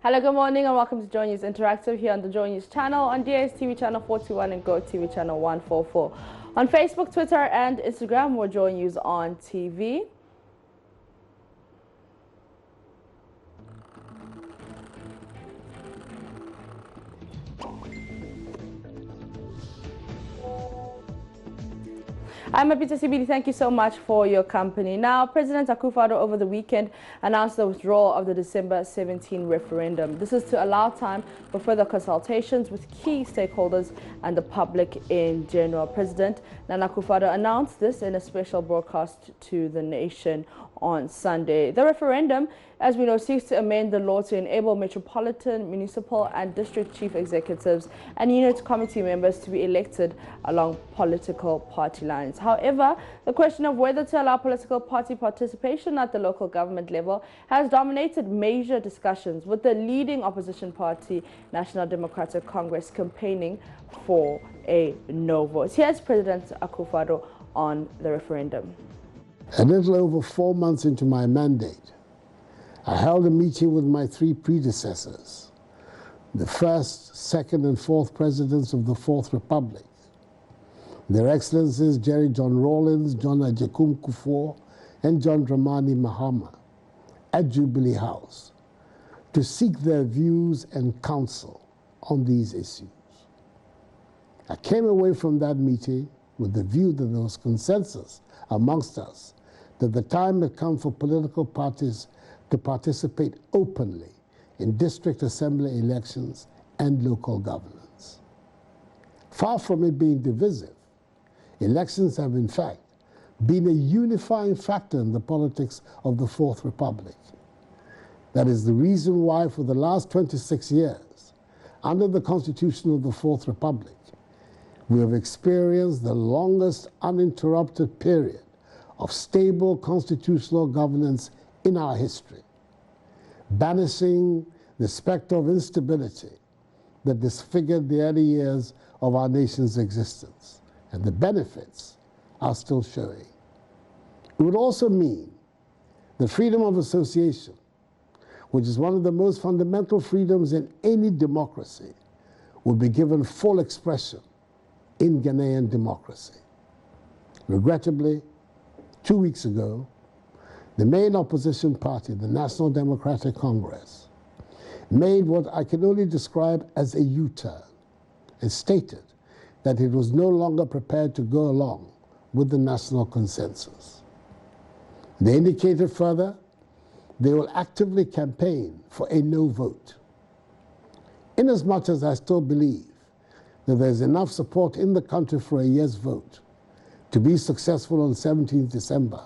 Hello, good morning, and welcome to Joy News Interactive here on the Joy News channel, on DSTV channel 41 and Go TV channel 144. On Facebook, Twitter, and Instagram, we're Joy News on TV. I'm Apita CBD. Thank you so much for your company. Now, President Akufo-Addo over the weekend announced the withdrawal of the December 17 referendum. This is to allow time for further consultations with key stakeholders and the public in general. President Nana Akufo-Addo announced this in a special broadcast to the nation on Sunday. The referendum, as we know, seeks to amend the law to enable metropolitan, municipal and district chief executives and unit committee members to be elected along political party lines. However, the question of whether to allow political party participation at the local government level has dominated major discussions, with the leading opposition party, National Democratic Congress, campaigning for a no vote. Here's President Akufo-Addo on the referendum. A little over 4 months into my mandate, I held a meeting with my three predecessors, the first, second, and fourth presidents of the Fourth Republic, Their Excellencies Jerry John Rawlings, John Agyekum Kufuor, and John Dramani Mahama, at Jubilee House, to seek their views and counsel on these issues. I came away from that meeting with the view that there was consensus amongst us that the time had come for political parties to participate openly in district assembly elections and local governance. Far from it being divisive, elections have in fact been a unifying factor in the politics of the Fourth Republic. That is the reason why for the last 26 years, under the Constitution of the Fourth Republic, we have experienced the longest uninterrupted period of stable constitutional governance in our history, banishing the specter of instability that disfigured the early years of our nation's existence, and the benefits are still showing. It would also mean the freedom of association, which is one of the most fundamental freedoms in any democracy, would be given full expression in Ghanaian democracy. Regrettably, 2 weeks ago, the main opposition party, the National Democratic Congress, made what I can only describe as a U-turn and stated that it was no longer prepared to go along with the national consensus. They indicated further they will actively campaign for a no vote. Inasmuch as I still believe that there's enough support in the country for a yes vote to be successful on 17th December,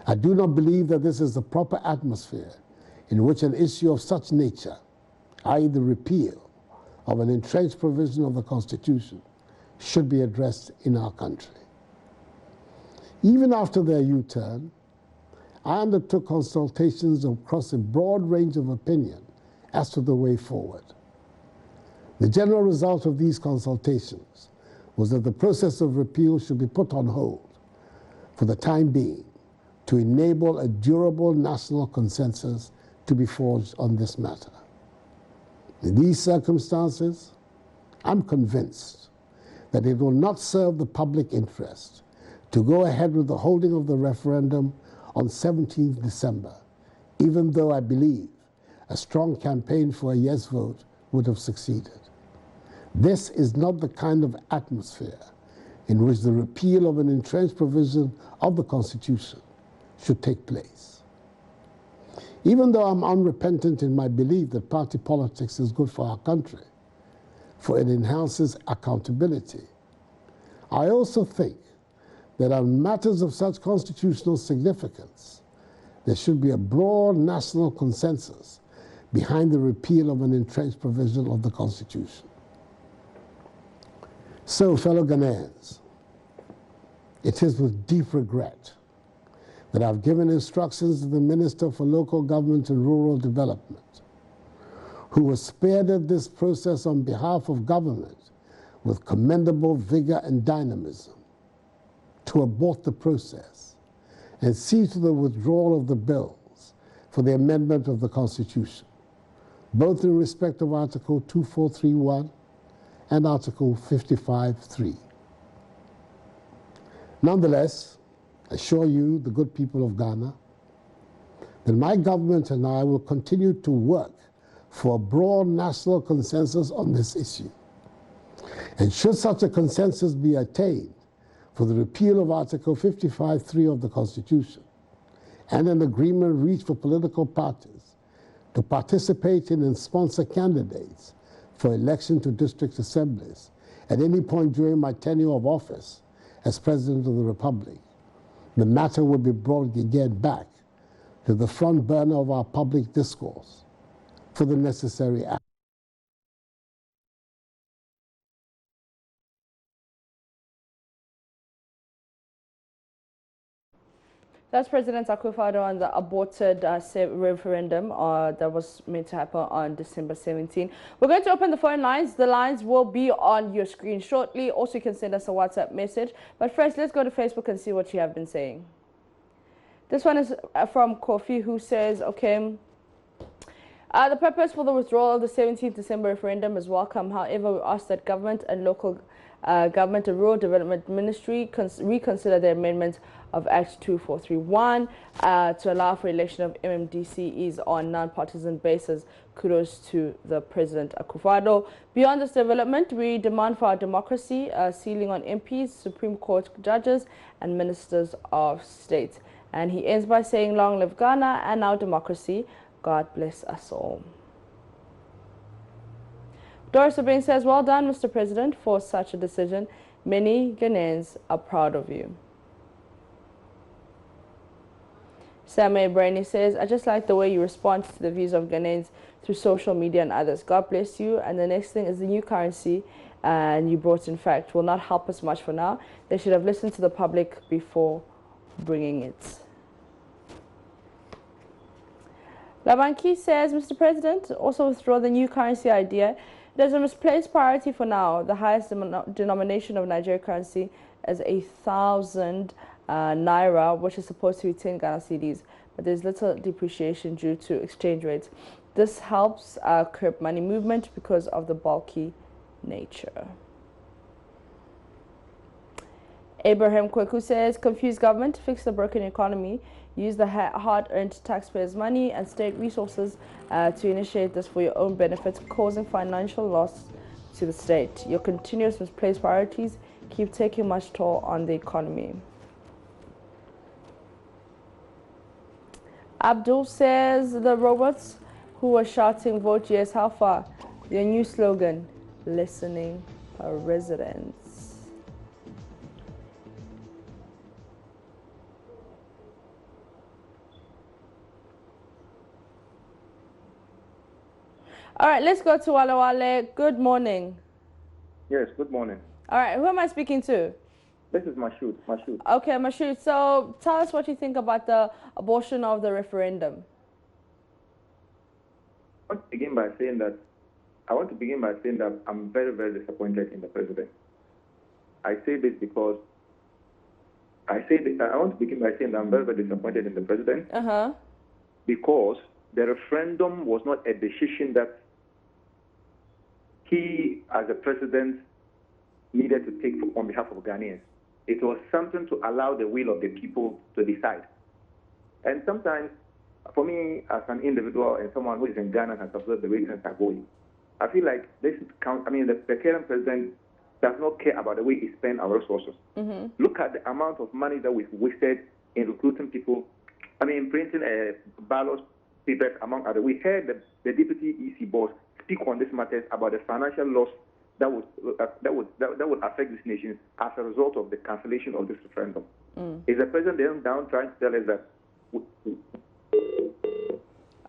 I do not believe that this is the proper atmosphere in which an issue of such nature, i.e. the repeal of an entrenched provision of the Constitution, should be addressed in our country. Even after their U-turn, I undertook consultations across a broad range of opinion as to the way forward. The general result of these consultations was that the process of repeal should be put on hold for the time being to enable a durable national consensus to be forged on this matter. In these circumstances, I'm convinced that it will not serve the public interest to go ahead with the holding of the referendum on 17th December, even though I believe a strong campaign for a yes vote would have succeeded. This is not the kind of atmosphere in which the repeal of an entrenched provision of the Constitution should take place. Even though I'm unrepentant in my belief that party politics is good for our country, for it enhances accountability, I also think that on matters of such constitutional significance, there should be a broad national consensus behind the repeal of an entrenched provision of the Constitution. So, fellow Ghanaians, it is with deep regret that I've given instructions to the Minister for Local Government and Rural Development, who was spearheaded this process on behalf of government with commendable vigor and dynamism, to abort the process and see to the withdrawal of the bills for the amendment of the Constitution, both in respect of Article 2431 and Article 55.3. Nonetheless, I assure you, the good people of Ghana, that my government and I will continue to work for a broad national consensus on this issue. And should such a consensus be attained for the repeal of Article 55.3 of the Constitution and an agreement reached for political parties to participate in and sponsor candidates for election to district assemblies at any point during my tenure of office as President of the Republic, the matter will be brought again back to the front burner of our public discourse for the necessary action. That's President Akufo-Addo on the aborted referendum that was meant to happen on December 17. We're going to open the phone lines. The lines will be on your screen shortly. Also, you can send us a WhatsApp message. But first, let's go to Facebook and see what you have been saying. This one is from Kofi, who says, okay, the purpose for the withdrawal of the 17th December referendum is welcome. However, we ask that government and local government and rural development ministry reconsider their amendment of Act 2431 to allow for election of MMDCs on non-partisan basis. Kudos to the President Akufo-Addo. Beyond this development, we demand for our democracy, ceiling on MPs, Supreme Court judges and ministers of state. And he ends by saying, long live Ghana and our democracy. God bless us all. Doris Obeng says, well done, Mr. President, for such a decision. Many Ghanaians are proud of you. Sameh Brainy says, I just like the way you respond to the views of Ghanaians through social media and others. God bless you. And the next thing is the new currency and you brought in fact will not help us much for now. They should have listened to the public before bringing it. Labanki says, Mr. President, also withdraw the new currency idea. There's a misplaced priority for now. The highest denomination of Nigerian currency is 1,000 Naira, which is supposed to be 10 Ghana cedis, but there's little depreciation due to exchange rates. This helps curb money movement because of the bulky nature. Abraham Kweku says, confused government to fix the broken economy. Use the hard-earned taxpayers' money and state resources to initiate this for your own benefit, causing financial loss to the state. Your continuous misplaced priorities keep taking much toll on the economy. Abdul says, the robots who were shouting, vote yes, how far? Your new slogan, listening for residents. All right, let's go to Wale Wale. Good morning. Yes, good morning. All right, who am I speaking to? This is Mashood. Okay, Mashood. So tell us what you think about the abortion of the referendum. I want to begin by saying that I'm very, very disappointed in the president. I say this because I want to begin by saying that I'm very, very disappointed in the president. Because the referendum was not a decision that he, as a president, needed to take on behalf of Ghanaians. It was something to allow the will of the people to decide. And sometimes, for me, as an individual and someone who is in Ghana and has observed the way things are going, I feel like this count. I mean, the current president does not care about the way he spends our resources. Look at the amount of money that we've wasted in recruiting people. I mean, printing ballot papers, among others. We heard the deputy EC boss speak on this matter about the financial loss that would affect this nation as a result of the cancellation of this referendum. Is the president down trying to tell us that?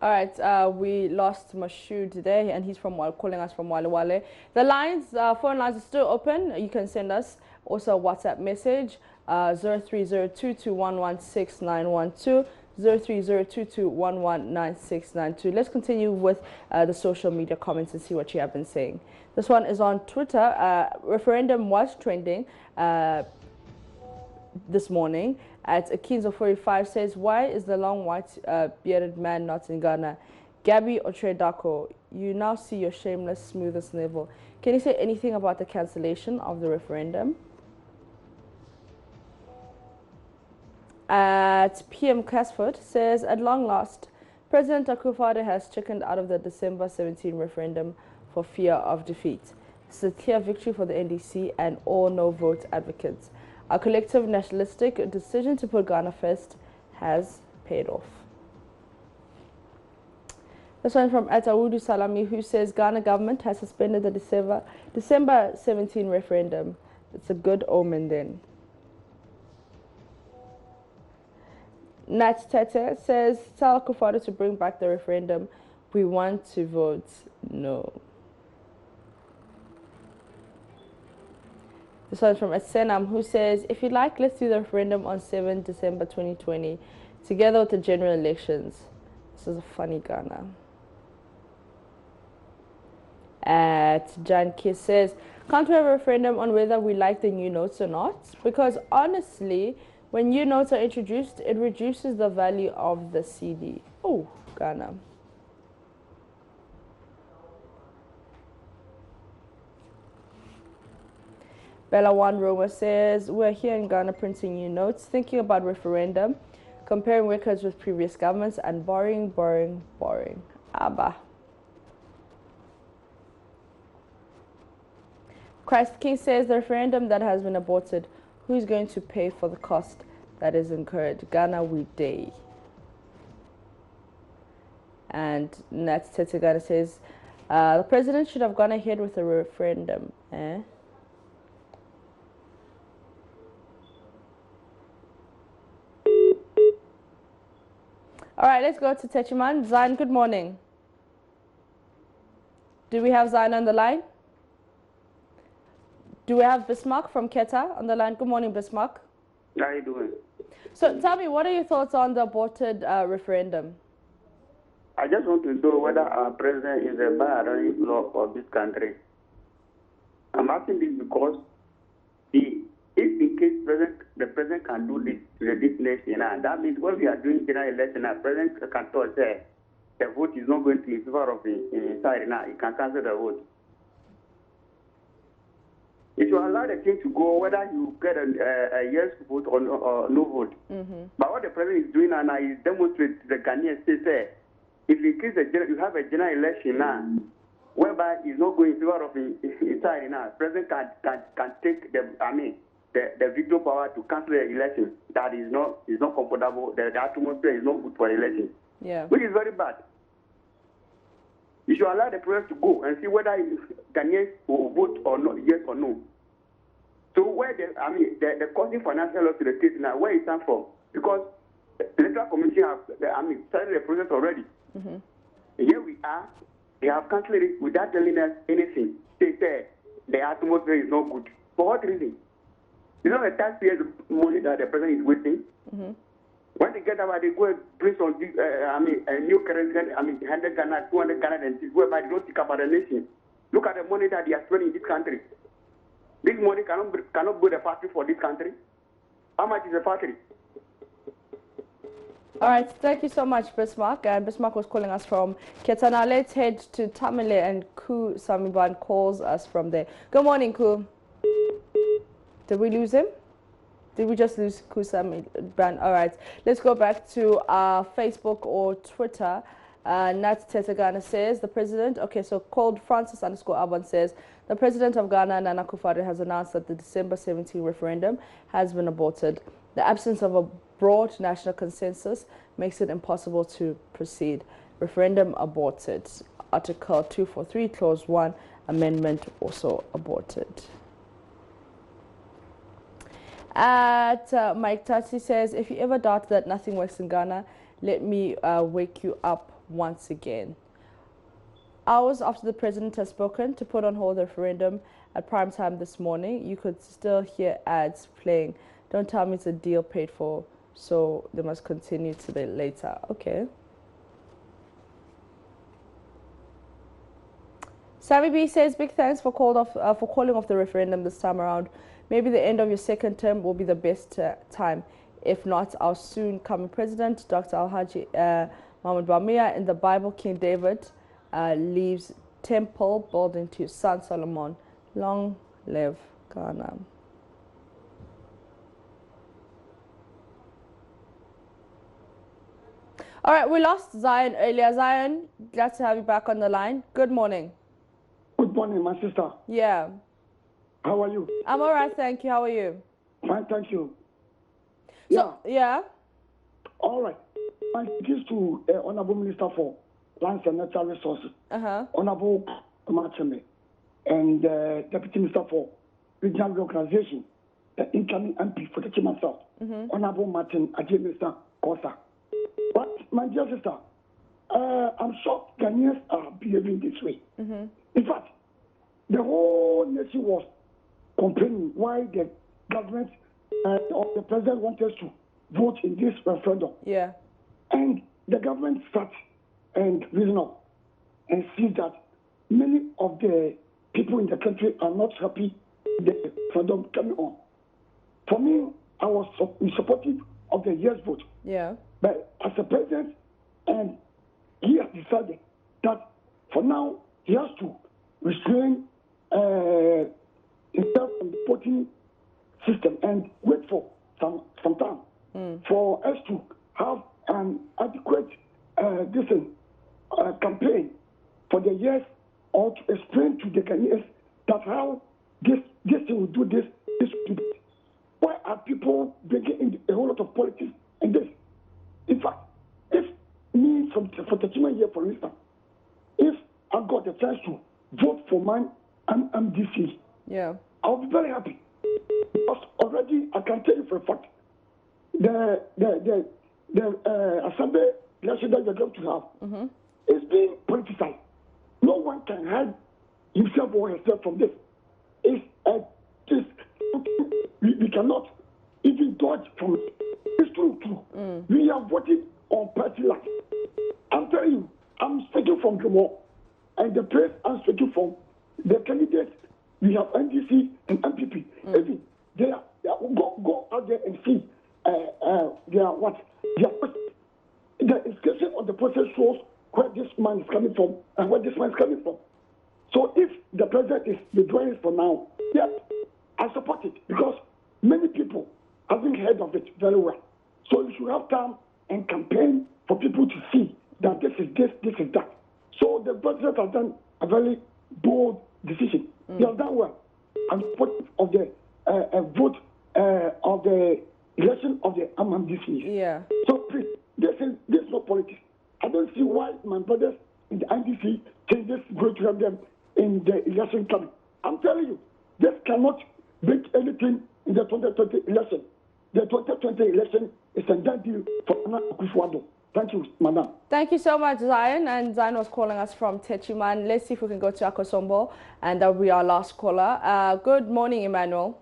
All right, we lost Mashood today, and he's calling us from Wale Wale. The lines, phone lines are still open. You can send us also a WhatsApp message, 030221169112. 0302211692. Let's continue with the social media comments and see what you have been saying. This one is on Twitter. Referendum was trending this morning. At Akinzo45 says, why is the long white bearded man not in Ghana? Gabby Otredako, you now see your shameless, smoothest Neville. Can you say anything about the cancellation of the referendum? At PM Casford says, at long last, President Akufo-Addo has chickened out of the December 17 referendum for fear of defeat. It's a clear victory for the NDC and all no-vote advocates. Our collective nationalistic decision to put Ghana first has paid off. This one from Atawudu Salami, who says Ghana government has suspended the December 17 referendum. It's a good omen then. Nat Tete says, tell Akufo-Addo to bring back the referendum. We want to vote no. This one from Asenam, who says, if you like, let's do the referendum on 7 December 2020, together with the general elections. This is a funny Ghana. At Jan Kiss says, can't we have a referendum on whether we like the new notes or not? Because honestly, when new notes are introduced, it reduces the value of the CD. Oh, Ghana. Bella One Roma says, we're here in Ghana printing new notes, thinking about referendum, comparing records with previous governments, and borrowing. Abba. Christ King says, the referendum that has been aborted, who is going to pay for the cost that is incurred? Ghana we day. And Nat Tetegana says, the president should have gone ahead with the referendum. All right, let's go to Techiman. Zain, good morning. Do we have Zain on the line? Do we have Bismarck from Keta on the line? Good morning, Bismarck. How are you doing? So tell me, what are your thoughts on the aborted referendum? I just want to know whether our president is a bad law of this country. I'm asking this because if in case the president can do this to this nation, that means when we are doing general election, the president can tell us the vote is not going to be in favor of the side now. He can cancel the vote. If you allow the thing to go, whether you get a yes vote or no vote. But what the president is doing now is demonstrate to the Ghanaians, say, if in case you have a general election now, whereby he's not going in favor of his side now, president can take the veto power to cancel the election. That is not comfortable. The atmosphere is not good for the election. Yeah. Which is very bad. You should allow the president to go and see whether Ghanaians will vote or not, yes or no. So where the causing financial loss to the state now, where it comes from? Because the electoral commission have started the process already. Here we are. They have cancelled it without telling us anything. They say the atmosphere is not good. For what reason? You know the taxpayers' money that the president is wasting. When they get about, they go and bring some a new currency, 100 Ghana, 200 Ghana, and whereby they don't think about the nation. Look at the money that they are spending in this country. This money cannot build a factory for this country. How much is a factory? All right, thank you so much, Bismarck. And Bismarck was calling us from Keta. Now let's head to Tamale, and Ku Samiban calls us from there. Good morning, Ku. Did we lose him? Did we just lose Ku Samiban? All right, let's go back to Facebook or Twitter. Nat Tetegana says, the president, so called Francis_Alban says, the president of Ghana, Nana Akufo-Addo, has announced that the December 17 referendum has been aborted. The absence of a broad national consensus makes it impossible to proceed. Referendum aborted. Article 243, Clause 1, amendment also aborted. At Mike Tati says, if you ever doubt that nothing works in Ghana, let me wake you up once again. Hours after the president has spoken to put on hold the referendum at prime time this morning, you could still hear ads playing. Don't tell me it's a deal paid for, so they must continue to the later. Okay. Sammy B says, big thanks for calling off the referendum this time around. Maybe the end of your second term will be the best time. If not, our soon coming president, Dr. Alhaji Mohammed Bamia. In the Bible, King David leaves temple building to son Solomon. Long live Ghana. All right, we lost Zion earlier. Zion, glad to have you back on the line. Good morning. Good morning, my sister. Yeah. How are you? I'm all right, thank you. How are you? Fine, thank you. So, yeah. All right. My thanks to Honorable Minister for Lands and Natural Resources, Honorable Machame, and Deputy Minister for Regional Reorganization, the incoming MP for the Chiman South, Honorable Martin Ajay Kosa. But, my dear sister, I'm shocked Ghanaians are behaving this way. In fact, the whole nation was complaining why the government or the president wanted us to vote in this referendum. Yeah. And the government sat and reasoned up and see that many of the people in the country are not happy with the referendum coming on. For me, I was supportive of the yes vote. Yeah. But as a president, and he has decided that for now he has to restrain himself from the voting system and wait for some time for us to have an adequate campaign for the yes, or to explain to the Ghanaians that how this thing will do this will do this. Why are people bringing in a whole lot of politics in this? In fact, if me for the human year, for instance, if I got the chance to vote for my MDC, yeah, I'll be very happy. Because already I can tell you for a fact, the assembly election that you're going to have is being politicized. No one can hide himself or herself from this. We cannot even dodge from it. It's true. We are voting on party line. I'm telling you, I'm speaking from Gemo, and the place I'm speaking from, the candidates, we have NDC and MPP. Even they are go out there and see the inscription of the process shows where this man is coming from and where this man is coming from. So if the president is withdrawing for now, yes, I support it because many people haven't heard of it very well. So you should have time and campaign for people to see that this is this is that. So the president has done a very bold decision. He has done well. I'm supportive of the vote of the election of the MDC. Yeah. So please, this is not politics. I don't see why my brothers in the NDC think this is going to help them in the election coming. I'm telling you, this cannot bring anything in the 2020 election. The 2020 election is a done deal for Nana Akufo-Addo. Thank you, madam. Thank you so much, Zion. And Zion was calling us from Techiman. Let's see if we can go to Akosombo, and that will be our last caller. Good morning, Emmanuel.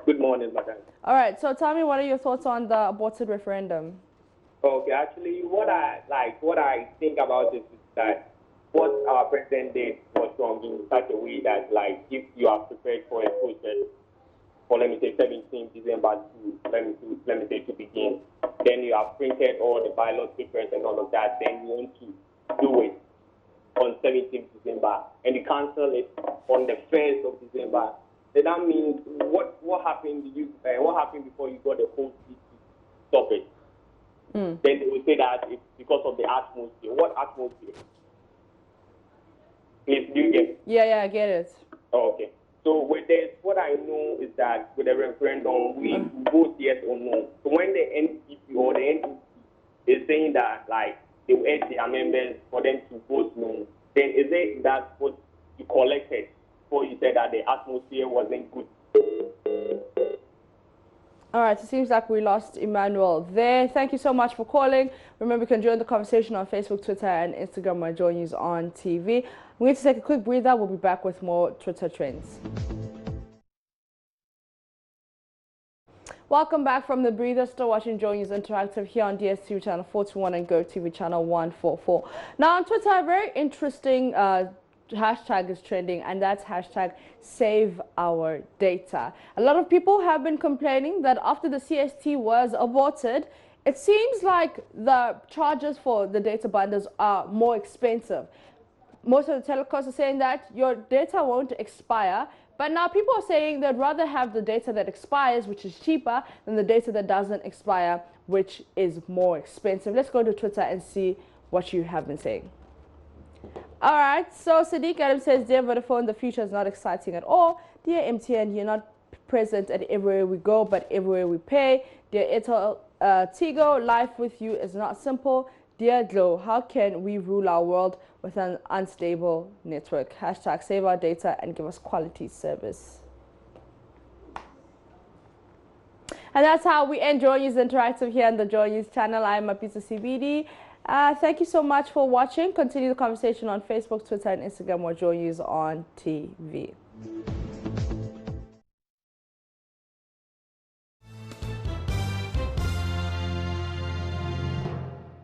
Good morning, madam. All right, so tell me, what are your thoughts on the aborted referendum? Okay, actually, what I think about this is that what our president did was wrong in such a way that, like, if you are prepared for a process for, let me say, 17 December to begin, then you have printed all the ballot papers and all of that, then you want to do it on 17th December, and you cancel it on the 1st of December. Then that means what happened before you got the whole city to stop it? Then they will say that it's because of the atmosphere. What atmosphere? Please, do you get it? Yeah, I get it. Oh, okay. So with this, what I know is that with the referendum, we vote yes or no. So when the NPP or the NPP is saying that, like, they will ask their members for them to vote no, then is it that what you collected before you said that the atmosphere wasn't good? All right, it seems like we lost Emmanuel there. Thank you so much for calling. Remember, you can join the conversation on Facebook, Twitter, and Instagram by joining us on TV. We're going to take a quick breather. We'll be back with more Twitter trends. Welcome back from the breather. Still watching Joy News Interactive here on DSTV channel 421 and GoTV channel 144. Now on Twitter, a very interesting hashtag is trending, and that's hashtag Save Our Data. A lot of people have been complaining that after the CST was aborted, it seems like the charges for the data bundles are more expensive. Most of the telecoms are saying that your data won't expire, but now people are saying they'd rather have the data that expires, which is cheaper, than the data that doesn't expire, which is more expensive. Let's go to Twitter and see what you have been saying. All right, so Sadiq Adam says, Dear Vodafone, the future is not exciting at all. Dear MTN, you're not present at everywhere we go, but everywhere we pay. Dear Airtel Tigo, life with you is not simple. Dear Glow, how can we rule our world with an unstable network? Hashtag save our data and give us quality service. And that's how we end Joy News Interactive here on the Joy News channel. I'm Mapisa CBD. Thank you so much for watching. Continue the conversation on Facebook, Twitter, and Instagram or Joy News on TV.